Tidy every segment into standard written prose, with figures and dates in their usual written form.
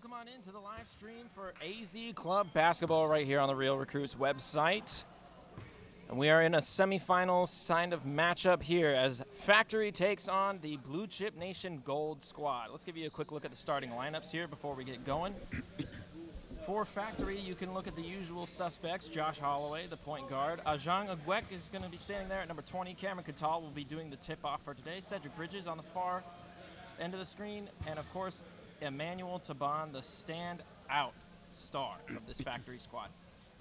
Welcome on into the live stream for AZ Club Basketball right here on the Real Recruits website. And we are in a semifinals kind of matchup here as Factory takes on the Blue Chip Nation Gold squad. Let's give you a quick look at the starting lineups here before we get going. For Factory, you can look at the usual suspects. Josh Holloway, the point guard. Ajang Agwek is going to be standing there at number 20. Cameron Catal will be doing the tip-off for today. Cedric Bridges on the far end of the screen. And, of course, Emmanuel Taban, the stand-out star of this Factory squad.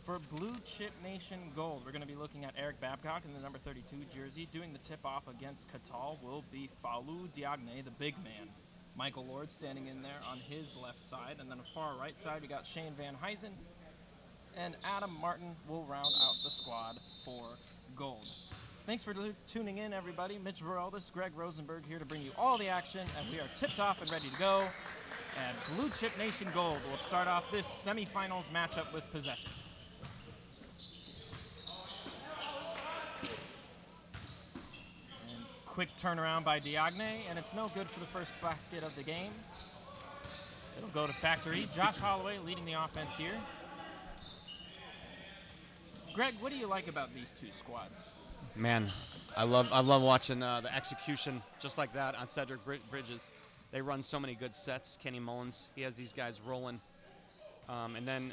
For Blue Chip Nation Gold, we're going to be looking at Eric Babcock in the number 32 jersey. Doing the tip-off against Catal will be Falou Diagne, the big man. Michael Lord standing in there on his left side. And then on the far right side, we got Shane Van Huysen. And Adam Martin will round out the squad for gold. Thanks for tuning in, everybody. Mitch Veraldis, Greg Rosenberg here to bring you all the action. And we are tipped off and ready to go. And Blue Chip Nation Gold will start off this semifinals matchup with possession. Quick turnaround by Diagne, and it's no good for the first basket of the game. It'll go to Factory. Josh Holloway leading the offense here. Greg, what do you like about these two squads? Man, I love watching the execution just like that on Cedric Bridges. They run so many good sets. Kenny Mullins, he has these guys rolling. And then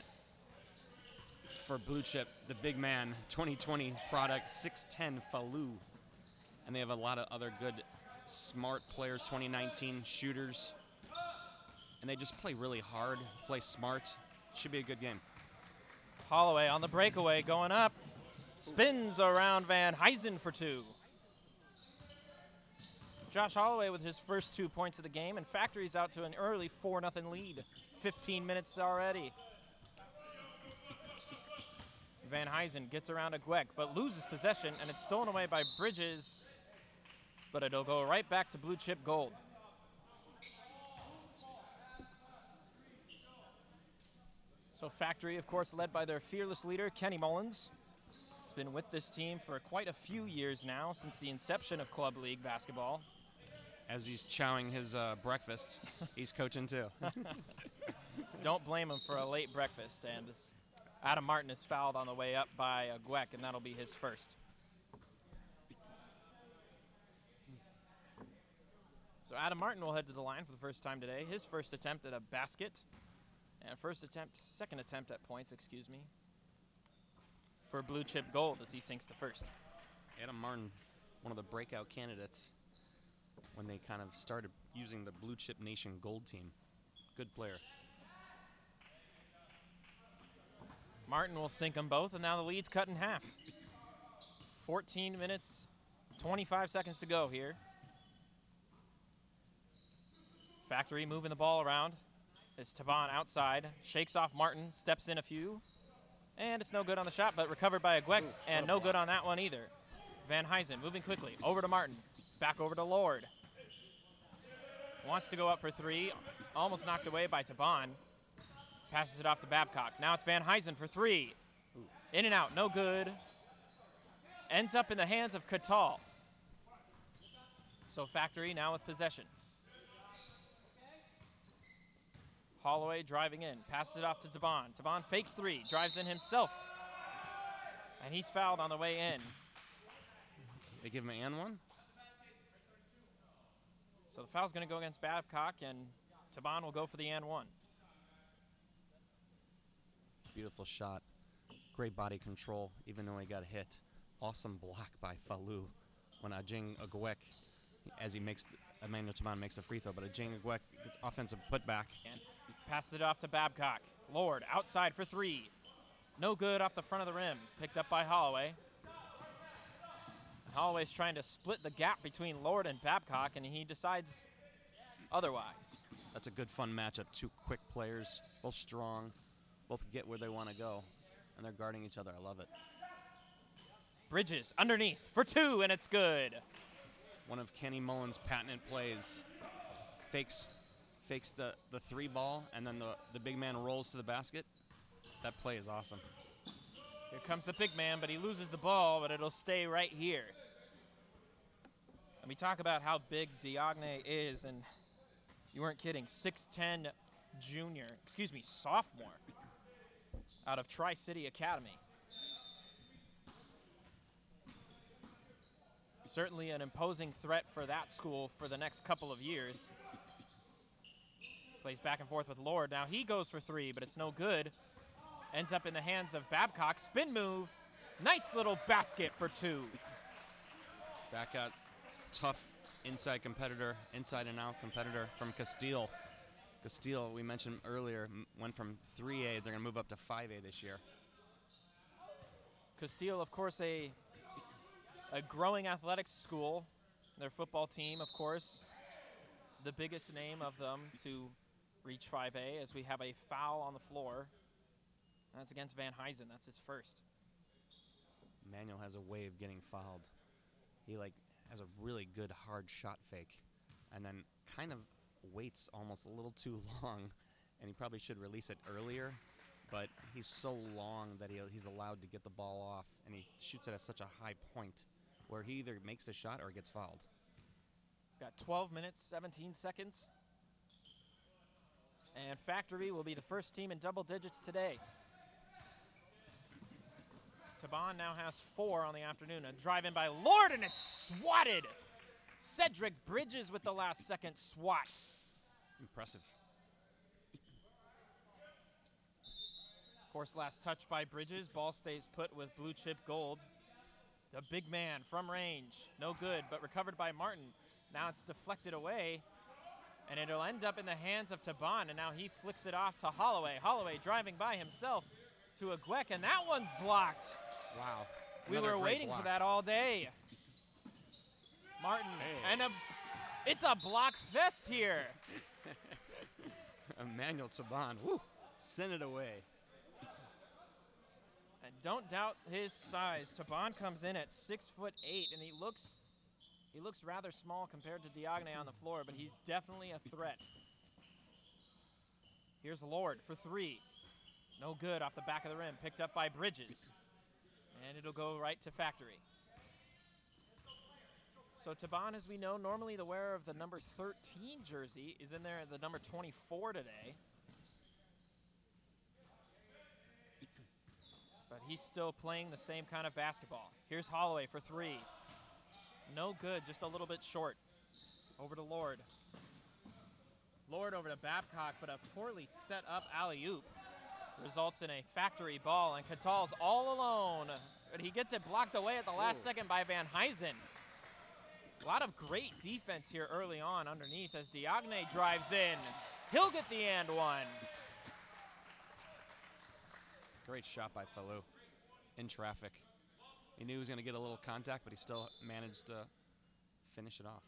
for Blue Chip, the big man, 2020 product, 6'10" Falou. And they have a lot of other good, smart players, 2019 shooters. And they just play really hard, play smart. Should be a good game. Holloway on the breakaway, going up. Spins around Van Huysen for two. Josh Holloway with his first 2 points of the game, and Factory's out to an early 4-0 lead. 15 minutes already. Van Huysen gets around Agwek, but loses possession, and it's stolen away by Bridges. But it'll go right back to Blue Chip Gold. So Factory, of course, led by their fearless leader, Kenny Mullins. He's been with this team for quite a few years now, since the inception of Club League basketball. As he's chowing his breakfast, he's coaching too. Don't blame him for a late breakfast. And Adam Martin is fouled on the way up by Agwek, and that'll be his first. So Adam Martin will head to the line for the first time today. His first attempt at a basket. And second attempt at points, excuse me, for Blue Chip Gold as he sinks the first. Adam Martin, one of the breakout candidates when they kind of started using the Blue Chip Nation Gold team. Good player. Martin will sink them both, and now the lead's cut in half. 14 minutes, 25 seconds to go here. Factory moving the ball around. It's Taban outside, shakes off Martin, steps in a few, and it's no good on the shot, but recovered by Agwek, and no good on that one either. Van Huysen moving quickly, over to Martin, back over to Lord. Wants to go up for three, almost knocked away by Taban. Passes it off to Babcock. Now it's Van Huysen for three. In and out, no good. Ends up in the hands of Catal. So Factory now with possession. Holloway driving in, passes it off to Taban. Taban fakes three, drives in himself. And he's fouled on the way in. They give him an and one? So the foul's going to go against Babcock, and Taban will go for the and one. Beautiful shot. Great body control, even though he got hit. Awesome block by Falou when Ajing Agwek, as he makes, Emmanuel Taban makes the free throw, but Ajing Agwek gets offensive putback. And passes it off to Babcock. Lord outside for three. No good off the front of the rim. Picked up by Holloway. Holloway's trying to split the gap between Lord and Babcock, and he decides otherwise. That's a good, fun matchup. Two quick players, both strong, both get where they want to go, and they're guarding each other. I love it. Bridges underneath for two, and it's good. One of Kenny Mullins' patented plays. Fakes the three ball, and then the big man rolls to the basket. That play is awesome. Here comes the big man, but he loses the ball, but it'll stay right here. And we talk about how big Diagne is, and you weren't kidding. 6'10", sophomore out of Tri-City Academy. Certainly an imposing threat for that school for the next couple of years. Plays back and forth with Lord. Now he goes for three, but it's no good. Ends up in the hands of Babcock. Spin move. Nice little basket for two. Back out, tough inside competitor, inside and out competitor from Castile. Castile, we mentioned earlier, went from 3A. They're going to move up to 5A this year. Castile, of course, a growing athletics school. Their football team, of course, the biggest name of them to reach 5A, as we have a foul on the floor. That's against Van Huysen. That's his first. Manuel has a way of getting fouled. He has a really good hard shot fake, and then kind of waits almost a little too long, and he probably should release it earlier, but he's so long that he's allowed to get the ball off, and he shoots it at such a high point where he either makes the shot or gets fouled. Got 12 minutes, 17 seconds. And Factory will be the first team in double digits today. Taban now has 4 on the afternoon. A drive in by Lord, and it's swatted. Cedric Bridges with the last second swat. Impressive. Of course, last touch by Bridges. Ball stays put with blue chip gold. The big man from range. No good, but recovered by Martin. Now it's deflected away, and it'll end up in the hands of Taban, and now he flicks it off to Holloway. Holloway driving by himself to Agwek, and that one's blocked. Wow. We were waiting for that all day. Martin, and it's a block fest here. Emmanuel Taban, woo, send it away. And don't doubt his size. Taban comes in at 6'8", and he looks rather small compared to Diagne on the floor, but he's definitely a threat. Here's Lord for 3. No good off the back of the rim. Picked up by Bridges. And it'll go right to Factory. So Taban, as we know, normally the wearer of the number 13 jersey, is in there at the number 24 today. But he's still playing the same kind of basketball. Here's Holloway for 3. No good, just a little bit short. Over to Lord. Lord over to Babcock, but a poorly set up alley-oop results in a Factory ball, and Catal's all alone. But he gets it blocked away at the last second by Van Huysen. A lot of great defense here early on underneath as Diagne drives in. He'll get the and one. Great shot by Falou in traffic. He knew he was going to get a little contact, but he still managed to finish it off.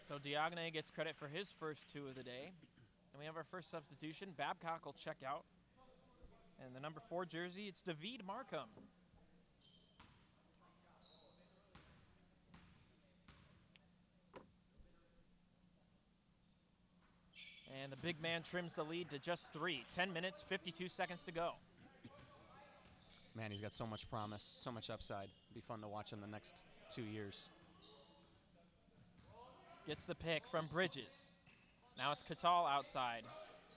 So Diagne gets credit for his first 2 of the day. And we have our first substitution. Babcock will check out. And the number 4 jersey, it's David Markham. And the big man trims the lead to just 3. 10 minutes, 52 seconds to go. Man, he's got so much promise, so much upside. It'll be fun to watch in the next 2 years. Gets the pick from Bridges. Now it's Catal outside.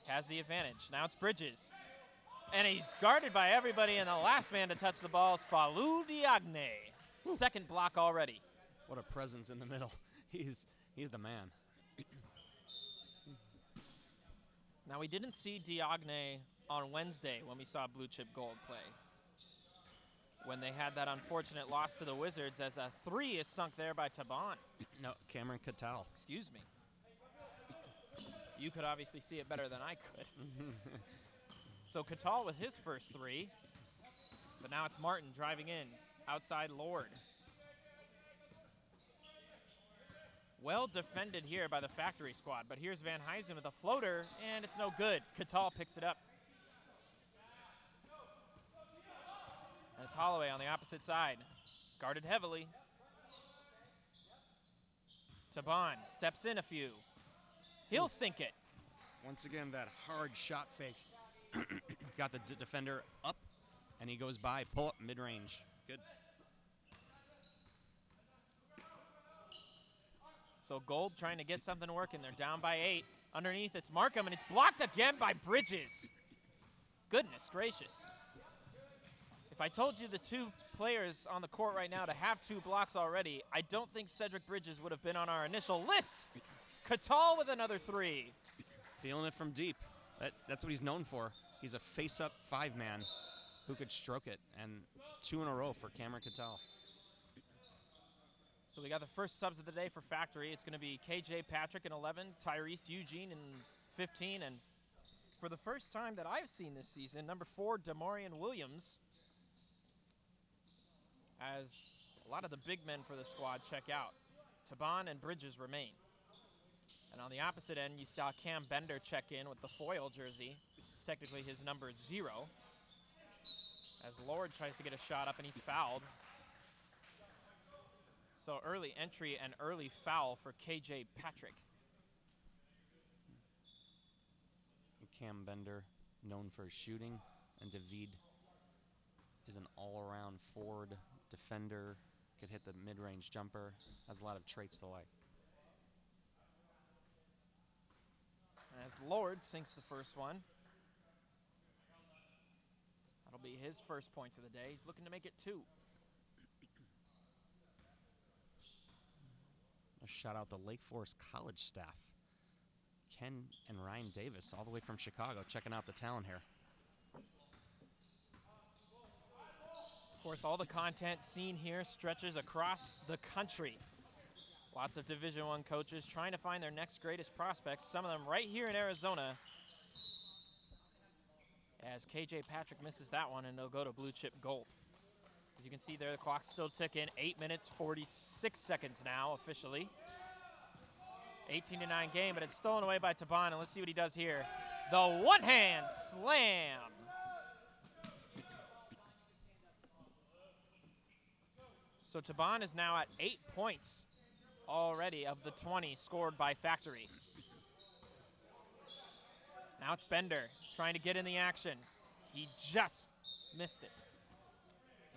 Has the advantage. Now it's Bridges. And he's guarded by everybody, and the last man to touch the ball is Falou Diagne. Woo. Second block already. What a presence in the middle. He's the man. Now, we didn't see Diagne on Wednesday when we saw Blue Chip Gold play, when they had that unfortunate loss to the Wizards, as a 3 is sunk there by Taban. No, Cameron Catal. Excuse me. You could obviously see it better than I could. So Catal with his first 3, but now it's Martin driving in, outside Lord. Well defended here by the Factory squad, but here's Van Huysen with a floater, and it's no good. Catal picks it up. And it's Holloway on the opposite side, guarded heavily. Taban steps in a few. He'll sink it. Once again, that hard shot fake. Got the defender up, and he goes by. Pull up mid-range. Good. So Gold trying to get something working. They're down by 8. Underneath, it's Markham, and it's blocked again by Bridges. Goodness gracious. If I told you the two players on the court right now to have 2 blocks already, I don't think Cedric Bridges would have been on our initial list. Catal with another 3. Feeling it from deep. That's what he's known for. He's a face-up 5-man who could stroke it, and 2 in a row for Cameron Catal. So we got the first subs of the day for Factory. It's going to be KJ Patrick in 11, Tyrese Eugene in 15, and for the first time that I've seen this season, number 4, Demarion Williams, as a lot of the big men for the squad check out. Taban and Bridges remain. And on the opposite end, you saw Cam Bender check in with the foil jersey. It's technically his number 0. As Lord tries to get a shot up and he's fouled. So early entry and early foul for KJ Patrick. Cam Bender, known for his shooting, and David is an all-around forward defender, could hit the mid-range jumper, has a lot of traits to like. As Lord sinks the first one. That'll be his first points of the day. He's looking to make it 2. A shout out to Lake Forest College staff. Ken and Ryan Davis, all the way from Chicago, checking out the talent here. Of course, all the content seen here stretches across the country. Lots of Division I coaches trying to find their next greatest prospects, some of them right here in Arizona. As KJ Patrick misses that one, and they'll go to blue chip gold. As you can see there, the clock's still ticking. 8 minutes, 46 seconds now, officially. 18-9 game, but it's stolen away by Taban, and let's see what he does here. The one-hand slam. So Taban is now at 8 points already of the 20 scored by Factory. Now it's Bender trying to get in the action. He just missed it.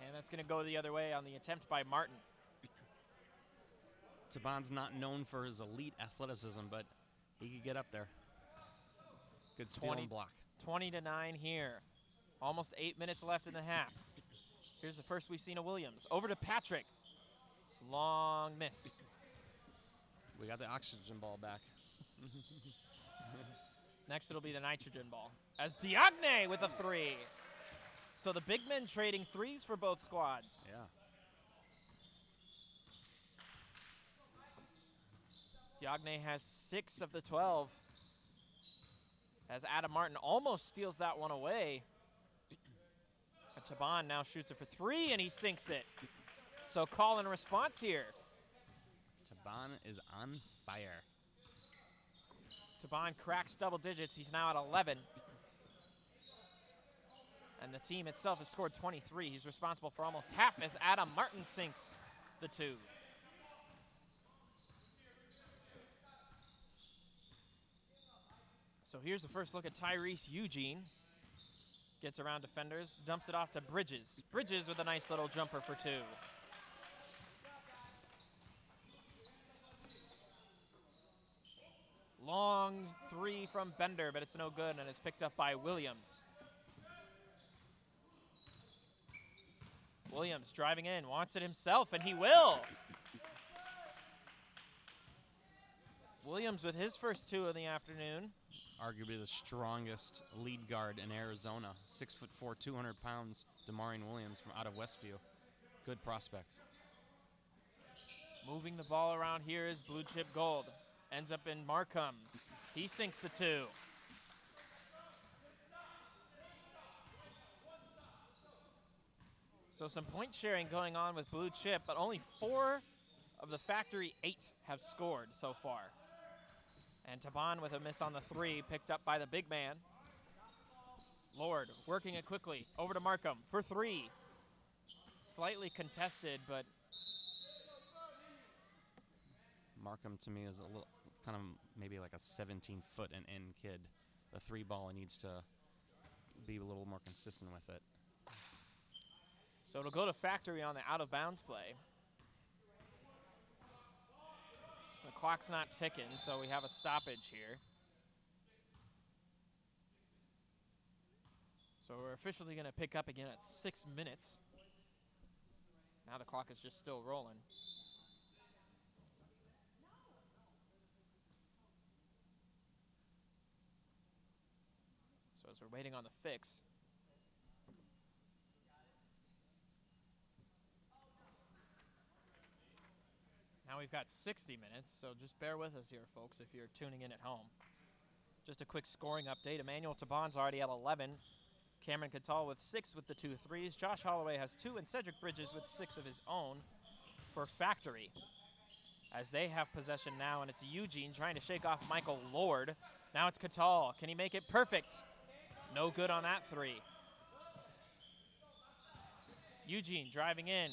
And that's going to go the other way on the attempt by Martin. Taban's not known for his elite athleticism, but he could get up there. Good steal and block. 20-9 here. Almost 8 minutes left in the half. Here's the first we've seen of Williams. Over to Patrick. Long miss. We got the oxygen ball back. Next it'll be the nitrogen ball. As Diagne with a 3. So the big men trading 3s for both squads. Yeah. Diagne has 6 of the 12. As Adam Martin almost steals that one away. And Taban now shoots it for 3, and he sinks it. So call and response here. Taban is on fire. Taban cracks double digits. He's now at 11. And the team itself has scored 23. He's responsible for almost half as Adam Martin sinks the 2. So here's the first look at Tyrese Eugene. Gets around defenders, dumps it off to Bridges. Bridges with a nice little jumper for 2. Long 3 from Bender, but it's no good, and it's picked up by Williams. Williams driving in, wants it himself, and he will. Williams with his first 2 of the afternoon. Arguably the strongest lead guard in Arizona. 6'4", 200 pounds, Demarion Williams from out of Westview. Good prospect. Moving the ball around here is blue chip gold. Ends up in Markham. He sinks the 2. So some point sharing going on with blue chip, but only 4 of the Factory 8 have scored so far. And Taban with a miss on the 3, picked up by the big man. Lord working it quickly. Over to Markham for 3. Slightly contested, but Markham to me is a little, kind of maybe like a 17-foot and in kid. The 3 ball needs to be a little more consistent with it. So it'll go to Factory on the out-of-bounds play. The clock's not ticking, so we have a stoppage here. So we're officially going to pick up again at 6 minutes. Now the clock is just still rolling. So as we're waiting on the fix, now we've got 60 minutes, so just bear with us here, folks, if you're tuning in at home. Just a quick scoring update. Emmanuel Taban's already at 11. Cameron Catal with 6 with the 2 threes. Josh Holloway has 2, and Cedric Bridges with 6 of his own for Factory. As they have possession now, and it's Eugene trying to shake off Michael Lord. Now it's Catal. Can he make it perfect? No good on that 3. Eugene driving in.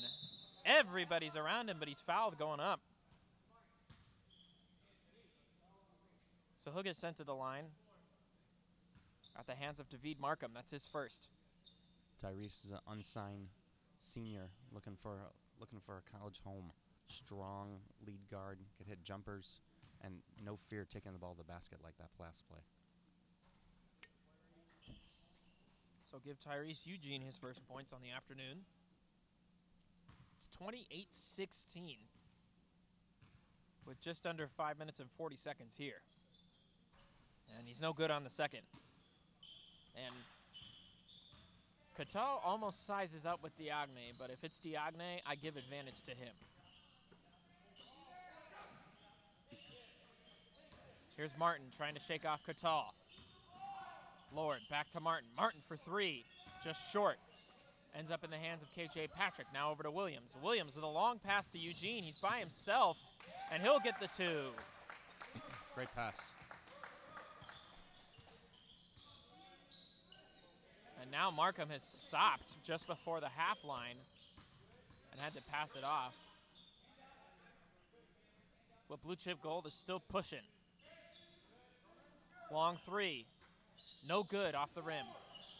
Everybody's around him, but he's fouled going up. So he'll get sent to the line at the hands of David Markham. That's his first. Tyrese is an unsigned senior looking for a college home. Strong lead guard, could hit jumpers, and no fear taking the ball to the basket like that last play. So give Tyrese Eugene his first points on the afternoon. It's 28-16 with just under 5 minutes and 40 seconds here. And he's no good on the second. And Catal almost sizes up with Diagne, but if it's Diagne, I give advantage to him. Here's Martin trying to shake off Catal. Lord, back to Martin. Martin for 3, just short. Ends up in the hands of KJ Patrick. Now over to Williams. Williams with a long pass to Eugene. He's by himself, and he'll get the 2. Great pass. And now Markham has stopped just before the half line and had to pass it off. But Blue Chip Gold is still pushing. Long 3. No good off the rim.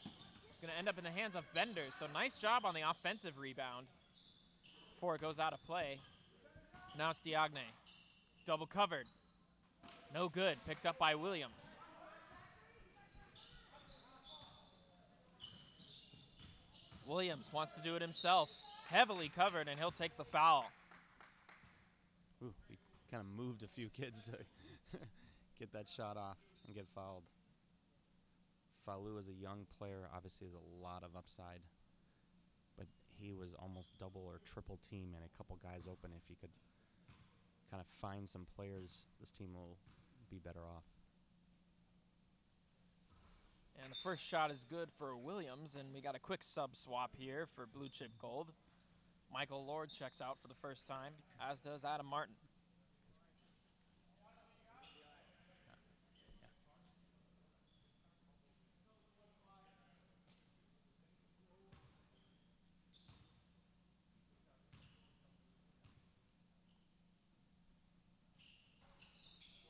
It's going to end up in the hands of Bender. So nice job on the offensive rebound before it goes out of play. Now it's Diagne. Double covered. No good. Picked up by Williams. Williams wants to do it himself. Heavily covered, and he'll take the foul. Ooh, he kind of moved a few kids to get that shot off and get fouled. Falou is a young player, obviously has a lot of upside, but he was almost double or triple team and a couple guys open. If he could kind of find some players, this team will be better off. And the first shot is good for Williams, and we got a quick sub swap here for Blue Chip Gold. Michael Lord checks out for the first time, as does Adam Martin.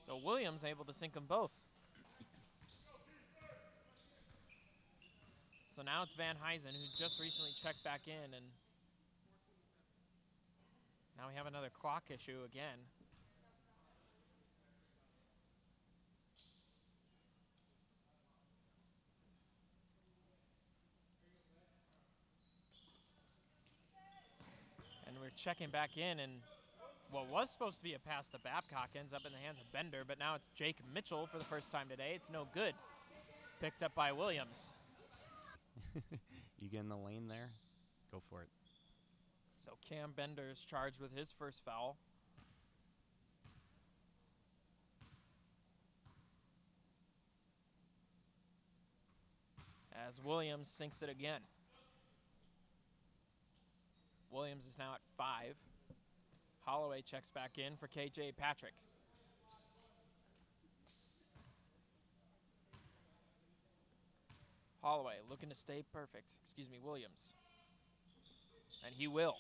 So Williams able to sink them both. So now it's Van Huysen, who just recently checked back in, and now we have another clock issue again. And we're checking back in, and what was supposed to be a pass to Babcock ends up in the hands of Bender, but now it's Jake Mitchell for the first time today. It's no good. Picked up by Williams. You get in the lane there, go for it. So Cam Bender is charged with his first foul. As Williams sinks it again. Williams is now at 5. Holloway checks back in for KJ Patrick. Holloway looking to stay perfect. Williams. And he will.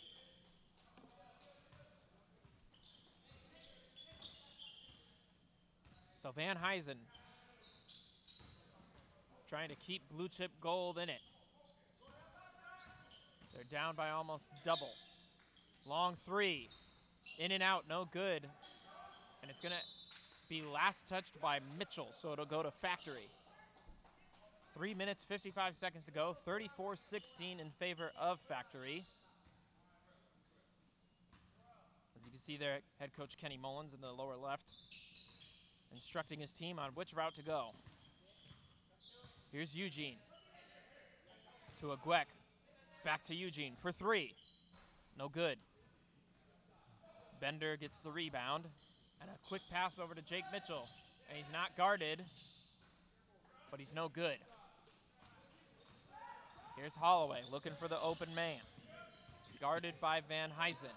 So Van Huysen trying to keep Blue Chip Gold in it. They're down by almost double. Long 3. In and out, no good. And it's going to be last touched by Mitchell, so it'll go to Factory. 3 minutes, 55 seconds to go. 34-16 in favor of Factory. As you can see there, head coach Kenny Mullins in the lower left, instructing his team on which route to go. Here's Eugene to Agwek. Back to Eugene for 3. No good. Bender gets the rebound. And a quick pass over to Jake Mitchell. And he's not guarded, but he's no good. Here's Holloway looking for the open man. Guarded by Van Huysen.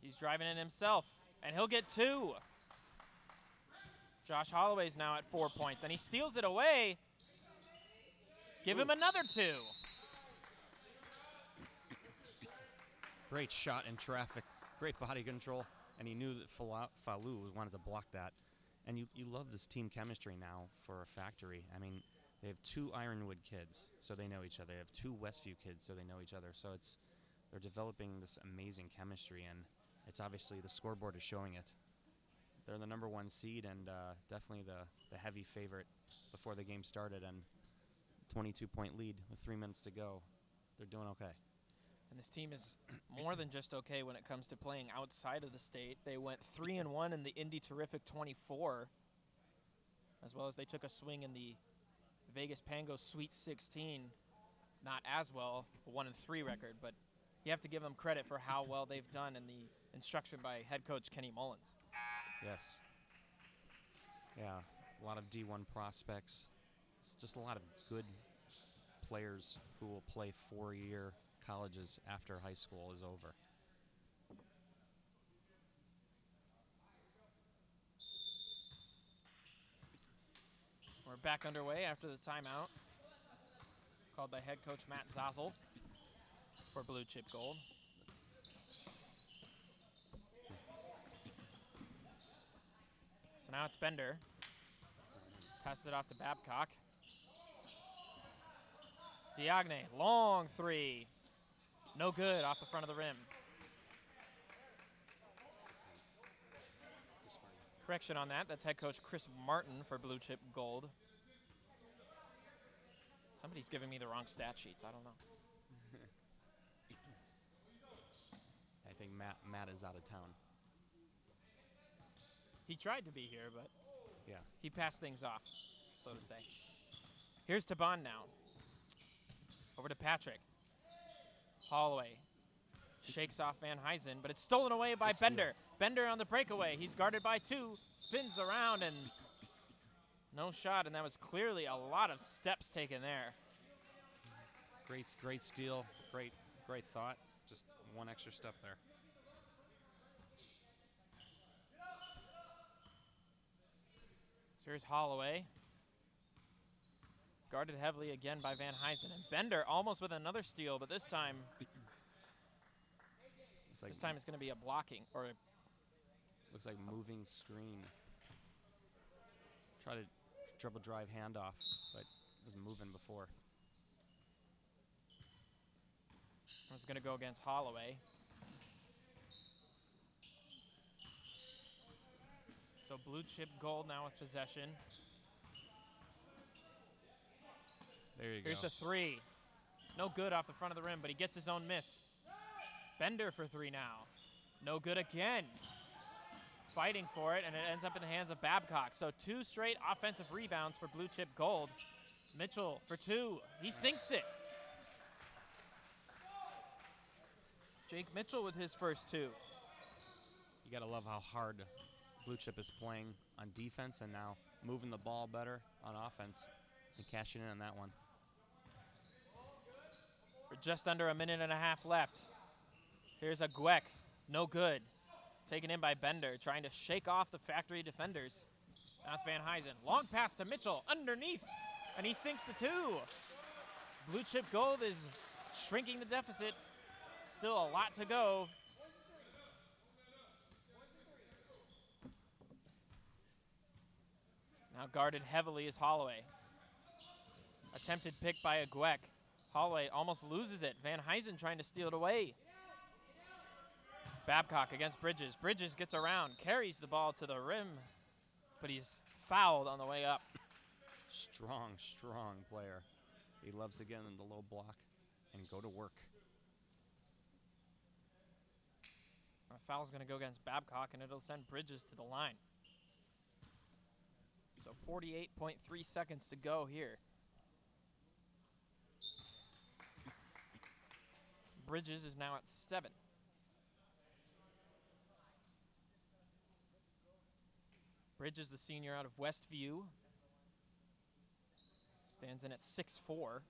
He's driving in himself, and he'll get 2. Josh Holloway's now at 4 points, and he steals it away. Give him another 2. Great shot in traffic, great body control, and he knew that Falou wanted to block that. And you love this team chemistry now for a Factory. I mean, they have 2 Ironwood kids, so they know each other. They have 2 Westview kids, so they know each other. So they're developing this amazing chemistry, and it's obviously the scoreboard is showing it. They're the #1 seed and definitely the heavy favorite before the game started, and 22-point lead with 3 minutes to go. They're doing okay. And this team is more than just okay when it comes to playing outside of the state. They went 3-1 in the Indy Terrific 24, as well as they took a swing in the Vegas Pango Sweet 16. Not as well, a 1-3 record, but you have to give them credit for how well they've done in the instruction by head coach Kenny Mullins. Yes. Yeah, a lot of D1 prospects. It's just a lot of good players who will play 4-year colleges after high school is over. We're back underway after the timeout called by head coach Matt Zazel for Blue Chip Gold. So now it's Bender. Passes it off to Babcock. Diagne, long 3. No good off the front of the rim. Correction on that. That's head coach Chris Martin for Blue Chip Gold. Somebody's giving me the wrong stat sheets. I don't know. I think Matt is out of town. He tried to be here, but yeah, he passed things off, so to say. Here's Taban now. Over to Patrick. Holloway shakes off Van Huysen, but it's stolen away by Bender. Bender on the breakaway. He's guarded by 2, spins around, and no shot, and that was clearly a lot of steps taken there. Great steal, great thought. Just one extra step there. So here's Holloway. Guarded heavily again by Van Huysen. And Bender almost with another steal, but this time, it's going to be a blocking. Looks like moving screen. Try to dribble drive handoff, but it was moving before. I was going to go against Holloway. So Blue Chip Gold now with possession. There you go. Here's the 3. No good off the front of the rim, but he gets his own miss. Bender for 3 now. No good again. Fighting for it, and it ends up in the hands of Babcock. So 2 straight offensive rebounds for Blue Chip Gold. Mitchell for 2. He sinks it. Jake Mitchell with his first 2. You got to love how hard Blue Chip is playing on defense and now moving the ball better on offense and cashing in on that one. We're just under a minute and a half left. Here's a Gweck. No good. Taken in by Bender, trying to shake off the Factory defenders. That's Van Huysen. Long pass to Mitchell underneath, and he sinks the 2. Blue Chip Gold is shrinking the deficit. Still a lot to go. Now guarded heavily is Holloway. Attempted pick by a Gweck. Holloway almost loses it. Van Huysen trying to steal it away. Babcock against Bridges. Bridges gets around, carries the ball to the rim, but he's fouled on the way up. Strong, strong player. He loves to get in the low block and go to work. A foul's going to go against Babcock, and it'll send Bridges to the line. So 48.3 seconds to go here. Bridges is now at 7. Bridges, the senior out of Westview, stands in at 6'4".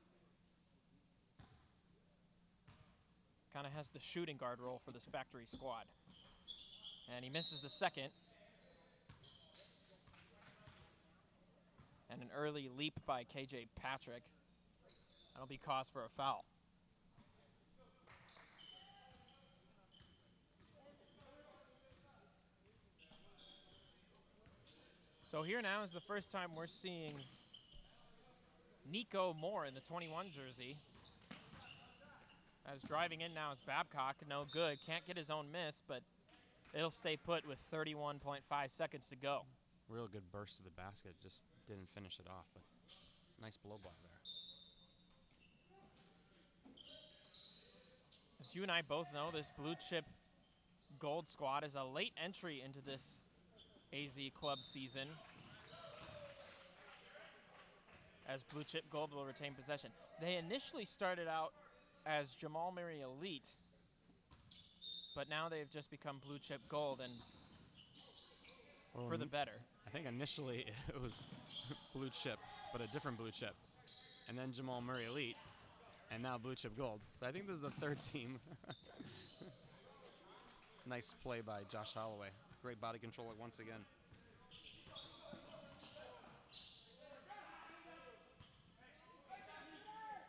Kind of has the shooting guard role for this factory squad. And he misses the second. And an early leap by KJ Patrick. That'll be cause for a foul. So here now is the first time we're seeing Nico Moore in the 21 jersey. As driving in now is Babcock, no good. Can't get his own miss, but it'll stay put with 31.5 seconds to go. Real good burst to the basket, just didn't finish it off, but nice blow by there. As you and I both know, this blue chip gold squad is a late entry into this AZ club season, as blue chip gold will retain possession. They initially started out as Jamal Murray Elite, but now they've just become blue chip gold, and for the better. I think initially it was blue chip, but a different blue chip, and then Jamal Murray Elite, and now blue chip gold. So I think this is the third team. Nice play by Josh Holloway. Great body control once again.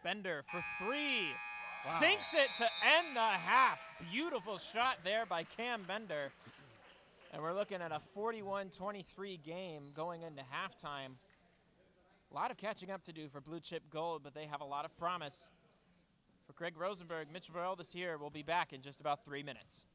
Bender for 3. Wow. Sinks it to end the half. Beautiful shot there by Cam Bender. And we're looking at a 41-23 game going into halftime. A lot of catching up to do for Blue Chip Gold, but they have a lot of promise. For Greg Rosenberg, Mitch Vareldas here. We'll be back in just about 3 minutes.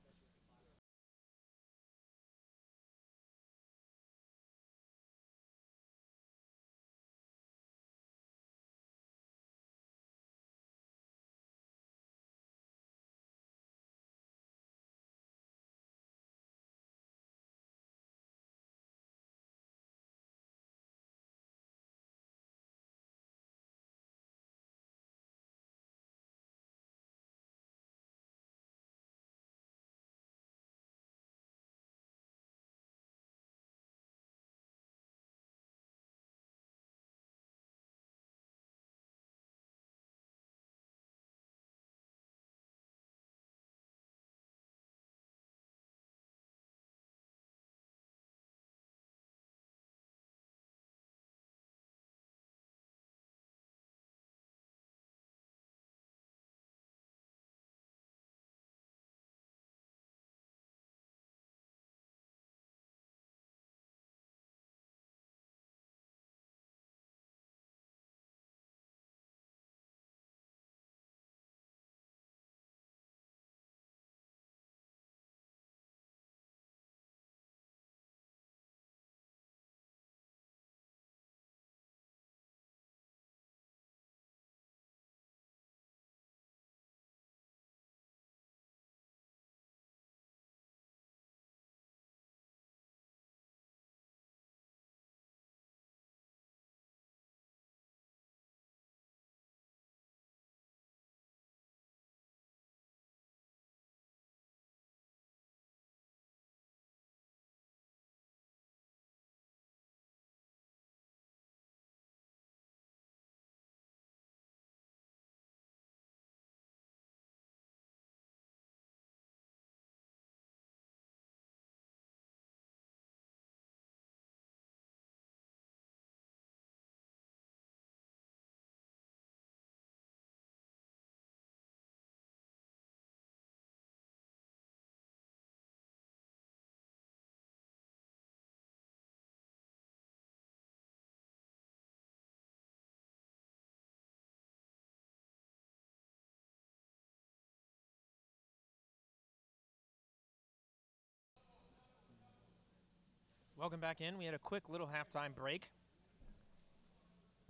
Welcome back in. We had a quick little halftime break.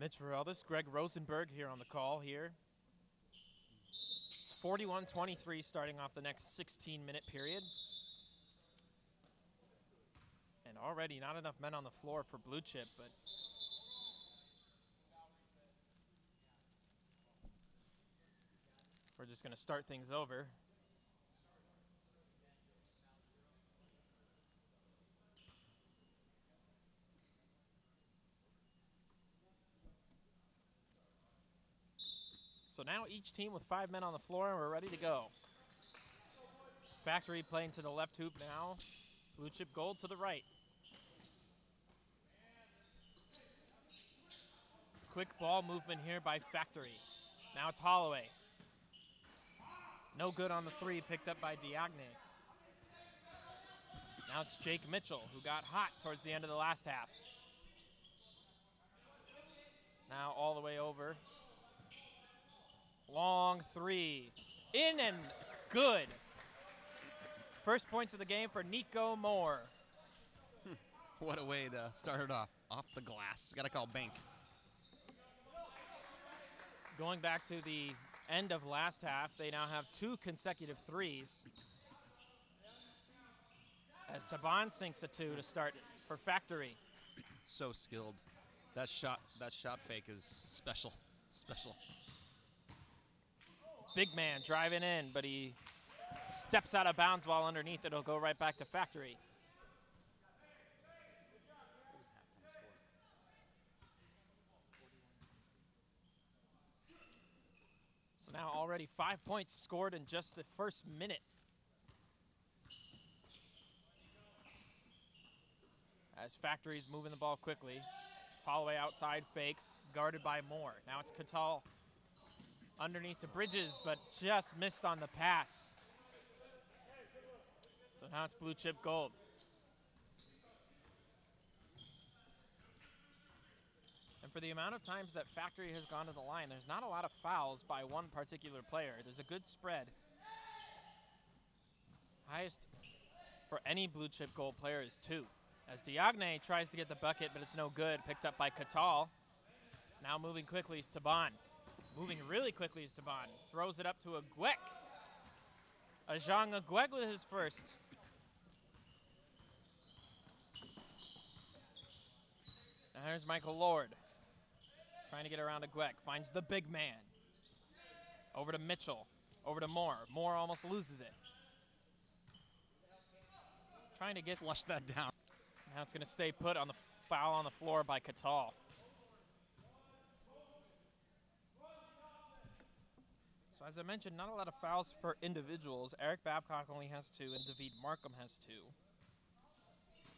Mitch Vereldes, Greg Rosenberg here on the call here. It's 41-23 starting off the next 16-minute period. And already not enough men on the floor for Blue Chip, but we're just going to start things over. So now each team with 5 men on the floor, and we're ready to go. Factory playing to the left hoop now. Blue Chip Gold to the right. Quick ball movement here by Factory. Now it's Holloway. No good on the three, picked up by Diagne. Now it's Jake Mitchell, who got hot towards the end of the last half. Now all the way over. Long three. In and good. First points of the game for Nico Moore. What a way to start it off. Off the glass. Got to call bank. Going back to the end of last half, they now have 2 consecutive threes. As Taban sinks a 2 to start for Factory. So skilled. That shot fake is special. Special. Big man driving in, but he steps out of bounds while underneath. It'll go right back to Factory. So now already 5 points scored in just the first minute. As Factory's moving the ball quickly. Holloway outside fakes, guarded by Moore. Now it's Catal underneath the Bridges, but just missed on the pass. So now it's Blue Chip Gold. And for the amount of times that Factory has gone to the line, there's not a lot of fouls by one particular player. There's a good spread. Highest for any Blue Chip Gold player is 2. As Diagne tries to get the bucket, but it's no good. Picked up by Catal. Now moving quickly is Taban. Moving really quickly is Taban. Throws it up to Agwek. Ajang Agwek with his first. And here's Michael Lord. Trying to get around Agwek. Finds the big man. Over to Mitchell. Over to Moore. Moore almost loses it. Trying to flush that down. Now it's going to stay put on the foul on the floor by Catal. So as I mentioned, not a lot of fouls per individuals. Eric Babcock only has 2, and David Markham has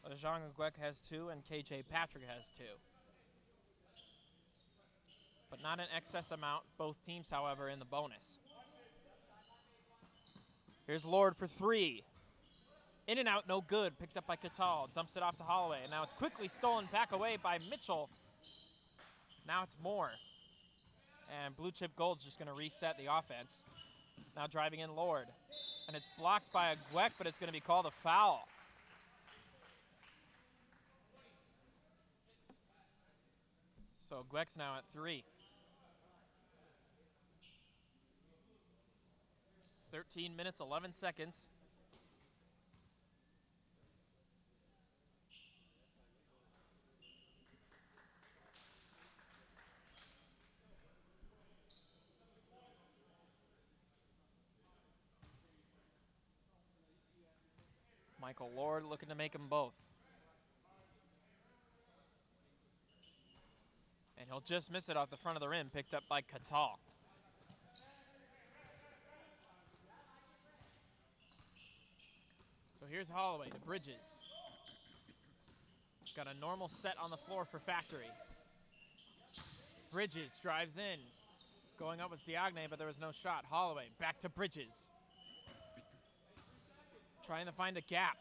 2. Ajang Agwek has 2, and KJ Patrick has 2. But not an excess amount. Both teams, however, in the bonus. Here's Lord for 3. In and out, no good. Picked up by Catal. Dumps it off to Holloway. And now it's quickly stolen back away by Mitchell. Now it's Moore. And Blue Chip Gold's just going to reset the offense. Now driving in Lord. And it's blocked by Agwek, but it's going to be called a foul. So Agwek's now at 3. 13 minutes, 11 seconds. Michael Lord looking to make them both. And he'll just miss it off the front of the rim, picked up by Catal. So here's Holloway to Bridges. Got a normal set on the floor for Factory. Bridges drives in. Going up was Diagne, but there was no shot. Holloway back to Bridges. Trying to find a gap.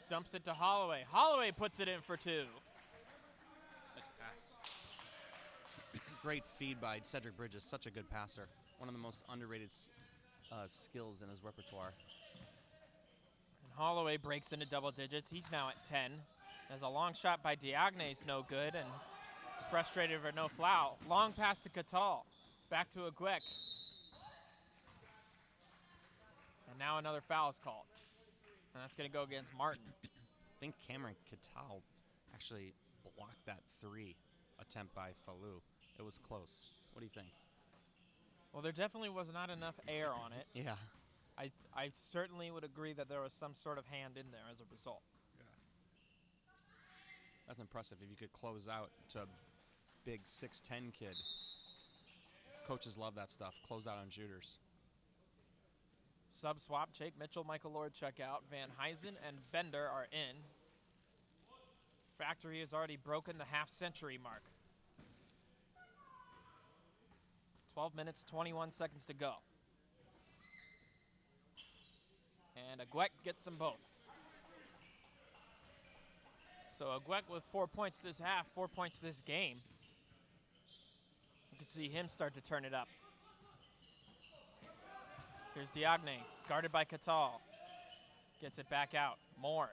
Dumps it to Holloway. Holloway puts it in for 2. Nice pass. Great feed by Cedric Bridges. Such a good passer. One of the most underrated skills in his repertoire. And Holloway breaks into double digits. He's now at 10. There's a long shot by Diagne's no good, and frustrated over no foul. Long pass to Catal. Back to Agwek. And now another foul is called. And that's going to go against Martin. I think Cameron Catal actually blocked that 3 attempt by Falou. It was close. What do you think? Well, there definitely was not enough air on it. Yeah. I certainly would agree that there was some sort of hand in there as a result. Yeah. That's impressive if you could close out to a big 6'10" kid. Coaches love that stuff. Close out on shooters. Sub swap, Jake Mitchell, Michael Lord check out. Van Huysen and Bender are in. Factory has already broken the half-century mark. 12 minutes, 21 seconds to go. And Agwek gets them both. So Agwek with 4 points this half, 4 points this game. You can see him start to turn it up. Here's Diagne, guarded by Catal. Gets it back out. Moore.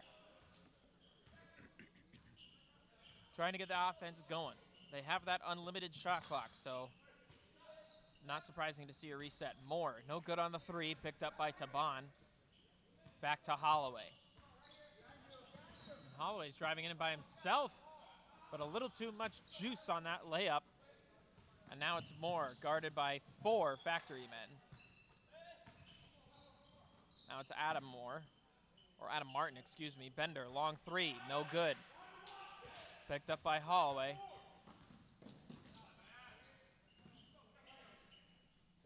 Trying to get the offense going. They have that unlimited shot clock, so not surprising to see a reset. Moore, no good on the 3, picked up by Taban. Back to Holloway. And Holloway's driving in by himself, but a little too much juice on that layup. And now it's Moore, guarded by 4 Factory men. Now it's Adam Moore, or Adam Martin, excuse me. Bender, long 3, no good. Picked up by Holloway.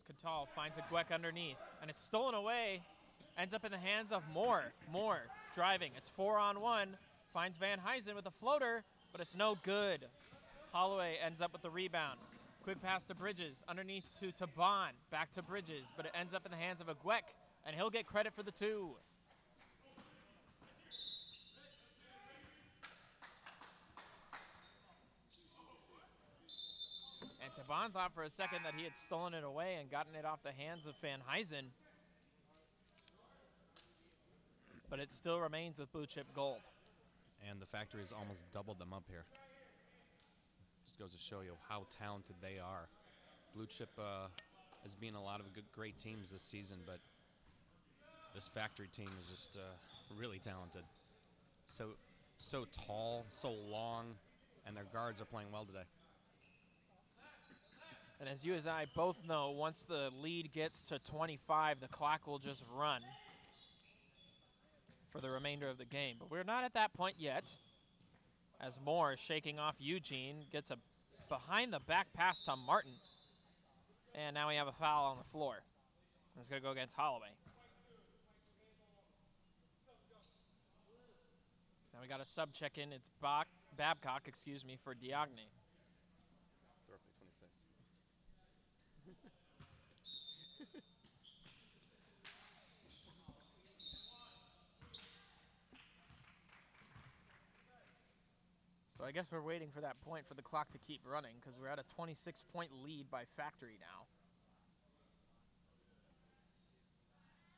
Catal finds Agwek underneath, and it's stolen away. Ends up in the hands of Moore. Moore driving, it's 4-on-1. Finds Van Huysen with a floater, but it's no good. Holloway ends up with the rebound. Quick pass to Bridges, underneath to Taban, back to Bridges, but it ends up in the hands of Agwek, and he'll get credit for the 2. And Taban thought for a second that he had stolen it away and gotten it off the hands of Van Huysen. But it still remains with blue chip gold. And the Factory's almost doubled them up here. Just goes to show you how talented they are. Blue chip has been a lot of great teams this season, but this Factory team is just really talented. So tall, so long, and their guards are playing well today. And as you and I both know, once the lead gets to 25, the clock will just run for the remainder of the game. But we're not at that point yet, as Moore is shaking off Eugene, gets a behind-the-back pass to Martin. And now we have a foul on the floor. It's going to go against Holloway. Now we got a sub check-in. It's Babcock, excuse me, for Diagne. So I guess we're waiting for that point for the clock to keep running, because we're at a 26-point lead by Factory now.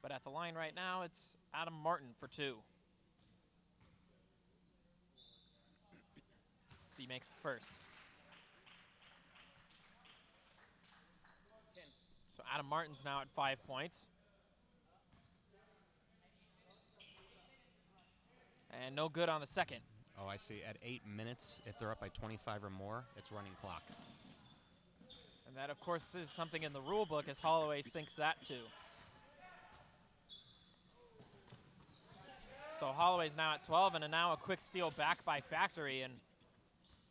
But at the line right now, it's Adam Martin for 2. So he makes the first. So Adam Martin's now at 5 points. And no good on the second. Oh, I see. At 8 minutes, if they're up by 25 or more, it's running clock. And that, of course, is something in the rule book, as Holloway sinks that too. So Holloway's now at 12, and now a quick steal back by Factory, and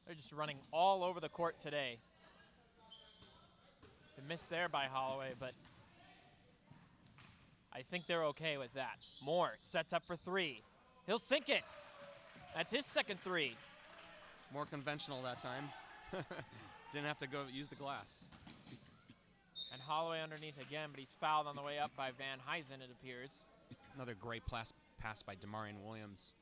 they're just running all over the court today. A miss there by Holloway, but I think they're okay with that. Moore sets up for 3. He'll sink it. That's his second 3. More conventional that time. Didn't have to go use the glass. And Holloway underneath again, but he's fouled on the way up by Van Huysen, it appears. Another great pass by Demarion Williams.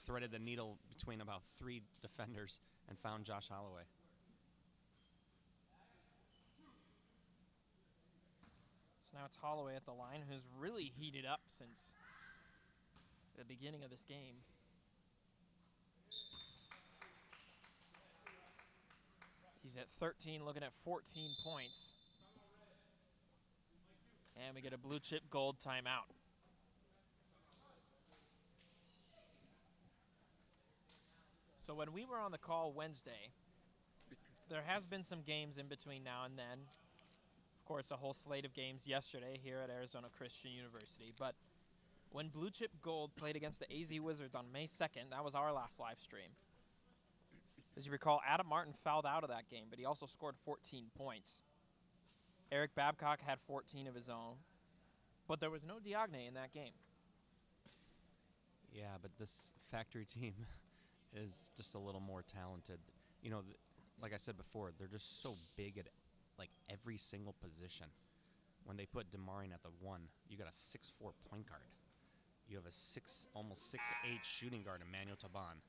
Threaded the needle between about 3 defenders and found Josh Holloway. So now it's Holloway at the line, who's really heated up since at the beginning of this game. He's at 13, looking at 14 points. And we get a blue chip gold timeout. So when we were on the call Wednesday, there has been some games in between now and then. Of course, a whole slate of games yesterday here at Arizona Christian University. But when Blue Chip Gold played against the AZ Wizards on May 2nd, that was our last live stream. As you recall, Adam Martin fouled out of that game, but he also scored 14 points. Eric Babcock had 14 of his own, but there was no Diagne in that game. Yeah, but this factory team is just a little more talented. You know, like I said before, they're just so big at like every single position. When they put Demarin at the 1, you got a 6'4" point guard. You have a almost 6'8" shooting guard, Emmanuel Taban.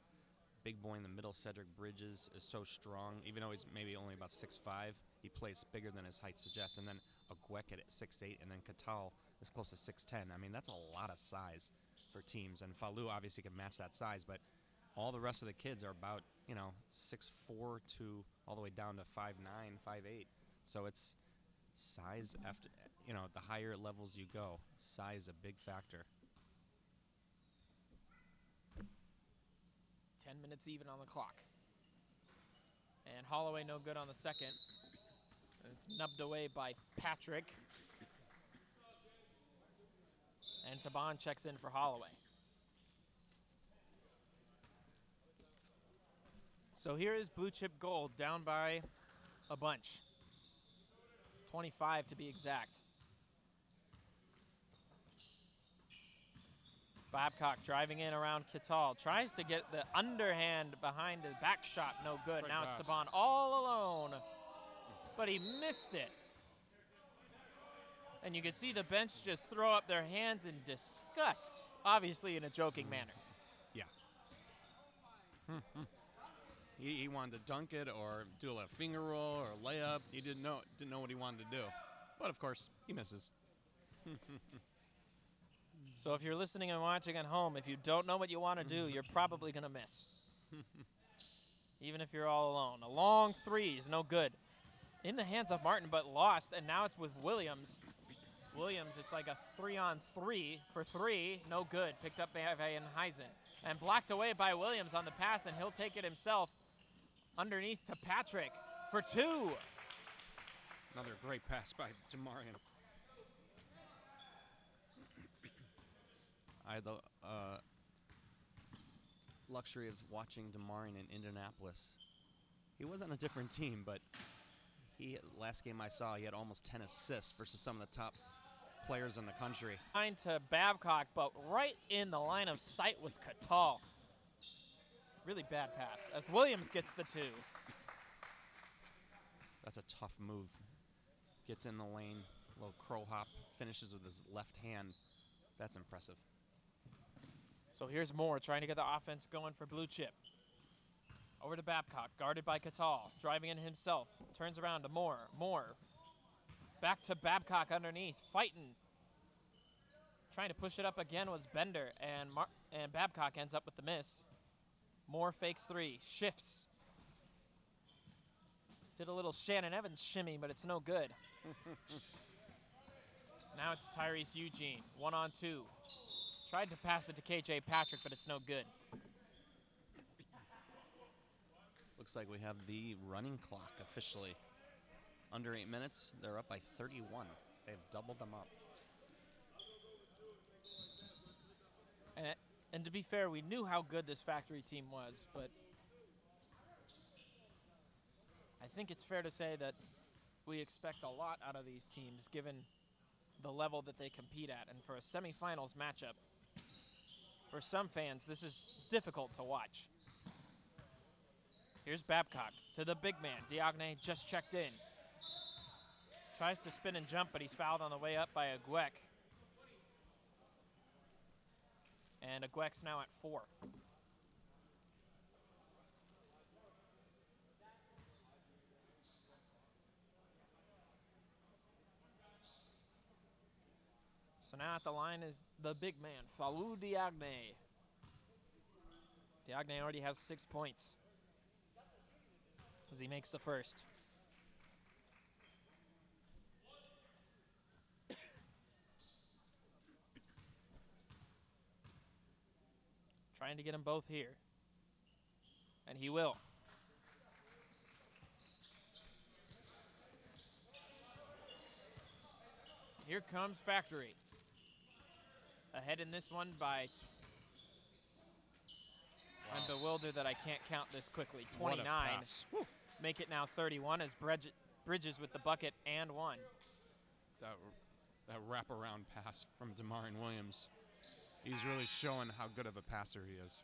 Big boy in the middle, Cedric Bridges, is so strong. Even though he's maybe only about 6'5", he plays bigger than his height suggests. And then Agwek at 6'8", and then Katal is close to 6'10". I mean, that's a lot of size for teams. And Falou obviously can match that size, but all the rest of the kids are about, 6'4" to all the way down to 5'9", 5'8". So it's size after, the higher levels you go, size is a big factor. 10 minutes even on the clock. And Holloway no good on the second. And it's nubbed away by Patrick. And Taban checks in for Holloway. So here is Blue Chip Gold down by a bunch. 25 to be exact. Babcock driving in around Katal. Tries to get the underhand behind the back shot. No good. Great now pass. It's Taban all alone. But he missed it. And you can see the bench just throw up their hands in disgust. Obviously in a joking manner. Yeah. He wanted to dunk it or do a little finger roll or layup. He didn't know what he wanted to do. But of course, he misses. So if you're listening and watching at home, if you don't know what you want to do, you're probably going to miss. Even if you're all alone. A long three is no good. In the hands of Martin, but lost, and now it's with Williams. Williams, it's like a 3-on-3 for 3, no good. Picked up by Van Heisen. And blocked away by Williams on the pass, and he'll take it himself. Underneath to Patrick for 2. Another great pass by Demarion. I had the luxury of watching Demarion in Indianapolis. He was on a different team, but last game I saw, he had almost 10 assists versus some of the top players in the country. To Babcock, but right in the line of sight was Katal. Really bad pass as Williams gets the 2. That's a tough move. Gets in the lane, little crow hop, finishes with his left hand. That's impressive. So here's Moore trying to get the offense going for Blue Chip. Over to Babcock, guarded by Katal, driving in himself. Turns around to Moore. Moore back to Babcock underneath, fighting. Trying to push it up again was Bender, and Babcock ends up with the miss. Moore fakes 3, shifts. Did a little Shannon Evans shimmy, but it's no good. Now it's Tyrese Eugene, 1-on-2. Tried to pass it to KJ Patrick, but it's no good. Looks like we have the running clock officially. Under 8 minutes, they're up by 31. They've doubled them up. And to be fair, we knew how good this factory team was, but I think it's fair to say that we expect a lot out of these teams given the level that they compete at. And for a semifinals matchup, for some fans, this is difficult to watch. Here's Babcock to the big man. Diagne just checked in. Tries to spin and jump, but he's fouled on the way up by Agwek. And Agwek's now at 4. So now at the line is the big man, Falou Diagne. Diagne already has 6 points as he makes the first. Trying to get them both here. And he will. Here comes Factory. Ahead in this one by... Wow. I'm bewildered that I can't count this quickly. 29. Make it now 31 as Bridges with the bucket and one. That wraparound pass from Damarian Williams. He's really showing how good of a passer he is.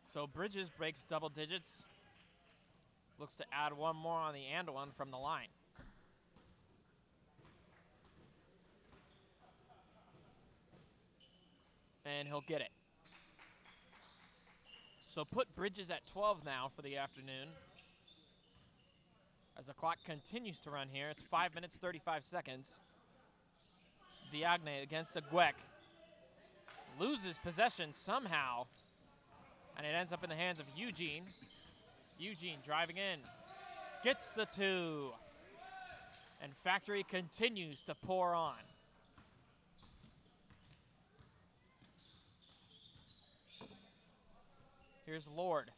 So Bridges breaks double digits. Looks to add one more on the and one from the line. And he'll get it. So put Bridges at 12 now for the afternoon. As the clock continues to run here, it's 5 minutes, 35 seconds. Diagne against Aguek. Loses possession somehow. And it ends up in the hands of Eugene. Eugene driving in. Gets the two. And Factory continues to pour on. Here's Lord.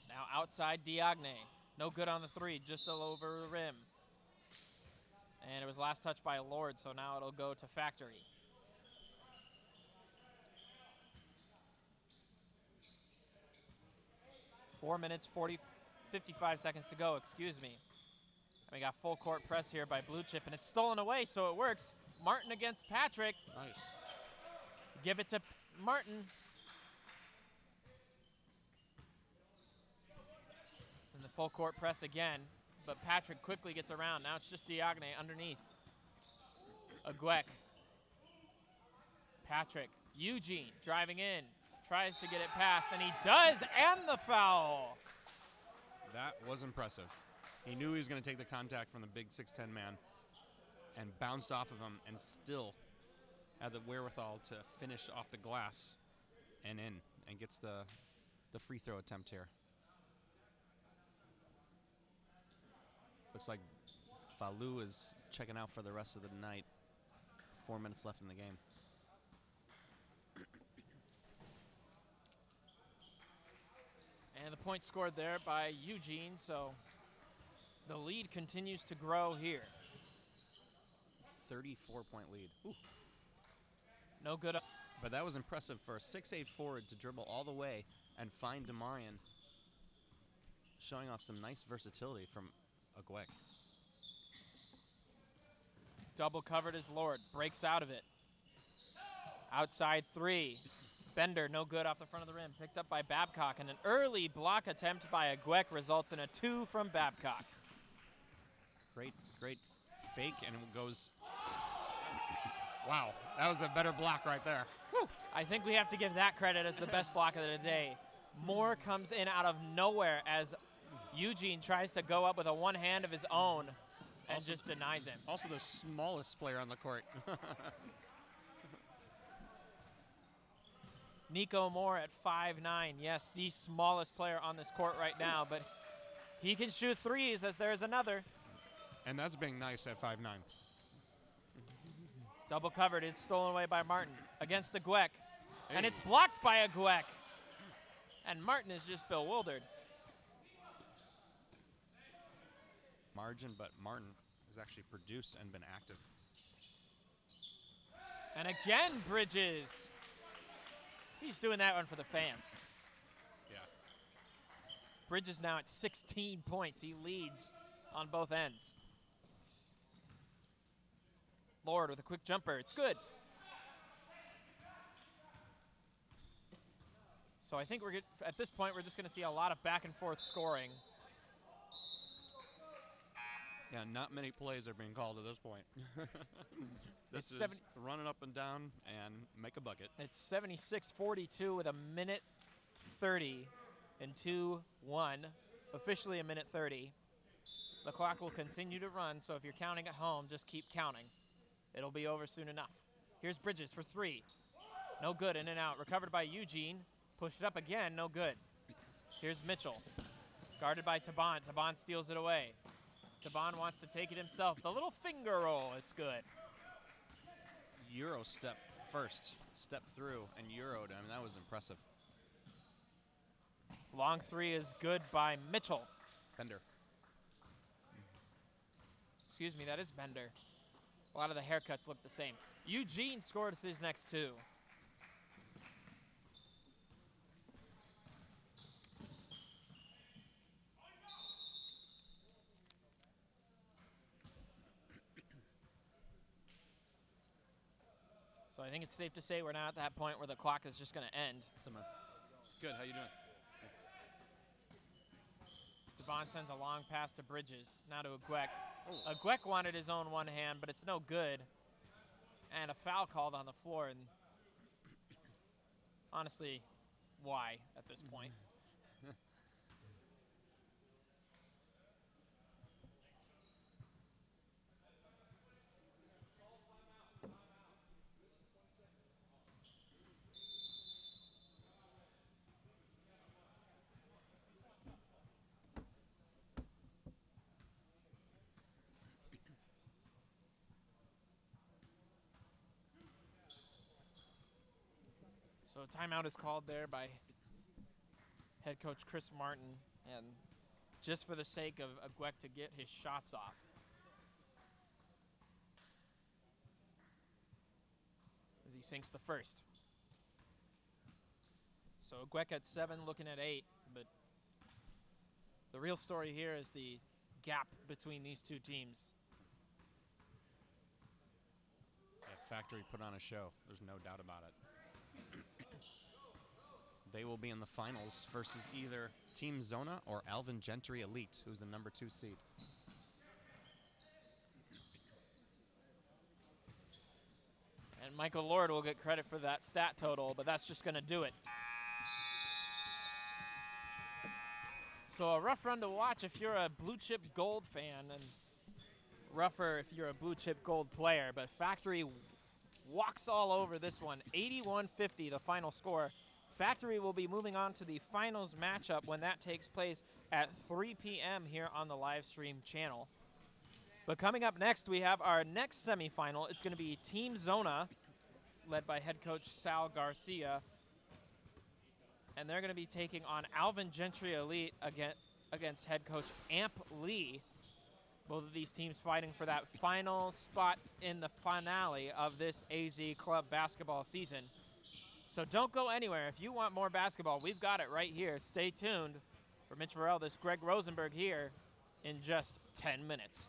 Now outside Diagne. No good on the three, just over the rim. And it was last touched by Lord, so now it'll go to Factory. Four minutes, 55 seconds to go, excuse me. And we got full court press here by Blue Chip, and it's stolen away, so it works. Martin against Patrick. Nice. Give it to Martin. And the full court press again, but Patrick quickly gets around. Now it's just Diagne underneath. Aguek. Patrick. Eugene driving in. Tries to get it past, and he does, and the foul. That was impressive. He knew he was going to take the contact from the big 6'10" man and bounced off of him and still had the wherewithal to finish off the glass and in and gets the free throw attempt here. Looks like Falou is checking out for the rest of the night. 4 minutes left in the game. And the point scored there by Eugene, so the lead continues to grow here. 34-point lead. Ooh. No good. But that was impressive for a 6'8" forward to dribble all the way and find Damarian, showing off some nice versatility from Aguek. Double covered as Lord. Breaks out of it. Outside three. Bender, no good off the front of the rim. Picked up by Babcock, and an early block attempt by Aguek results in a two from Babcock. Great fake, and it goes. Wow, that was a better block right there. Woo. I think we have to give that credit as the best block of the day. Moore comes in out of nowhere as Eugene tries to go up with a one hand of his own and Also, just denies him. Also the smallest player on the court. Nico Moore at 5'9". Yes, the smallest player on this court right now, but he can shoot threes as there's another. And that's being nice at 5'9". Double covered. It's stolen away by Martin against Aguek. Hey. And it's blocked by Aguek. And Martin is just bewildered. Margin, but Martin has actually produced and been active. And again, Bridges. He's doing that one for the fans. Yeah. Bridges now at 16 points. He leads on both ends. Lord with a quick jumper. It's good. So I think at this point, we're just going to see a lot of back and forth scoring. Yeah, not many plays are being called at this point. This is run it up and down and make a bucket. It's 76-42 with a minute 30 and 2-1. Officially a minute 30. The clock will continue to run, so if you're counting at home, just keep counting. It'll be over soon enough. Here's Bridges for three. No good, in and out. Recovered by Eugene. Pushed it up again, no good. Here's Mitchell. Guarded by Taban. Taban steals it away. Taban wants to take it himself. The little finger roll, it's good. Euro step first. Step through and Euroed. I mean, that was impressive. Long three is good by Mitchell. Bender. Excuse me, that is Bender. A lot of the haircuts look the same. Eugene scored his next two. So I think it's safe to say we're now at that point where the clock is just going to end. Good, how you doing? Devon sends a long pass to Bridges, now to Agwek. Agwek wanted his own one hand, but it's no good. And a foul called on the floor, and honestly, why at this point? So a timeout is called there by head coach Chris Martin, and just for the sake of Agwek to get his shots off. As he sinks the first. So Agwek at 7, looking at 8, but the real story here is the gap between these two teams. Yeah, Factory put on a show. There's no doubt about it. They will be in the finals versus either Team Zona or Alvin Gentry Elite, who's the number 2 seed. And Michael Lord will get credit for that stat total, but that's just going to do it. So a rough run to watch if you're a blue chip gold fan, and rougher if you're a blue chip gold player, but Factory walks all over this one. 81-50, the final score. Factory will be moving on to the finals matchup when that takes place at 3 p.m. here on the live stream channel. But coming up next, we have our next semifinal. It's going to be Team Zona, led by head coach Sal Garcia. And they're going to be taking on Alvin Gentry Elite against head coach Amp Lee. Both of these teams fighting for that final spot in the finale of this AZ Club basketball season. So don't go anywhere. If you want more basketball, we've got it right here. Stay tuned. For Mitch Varell, this Greg Rosenberg here in just 10 minutes.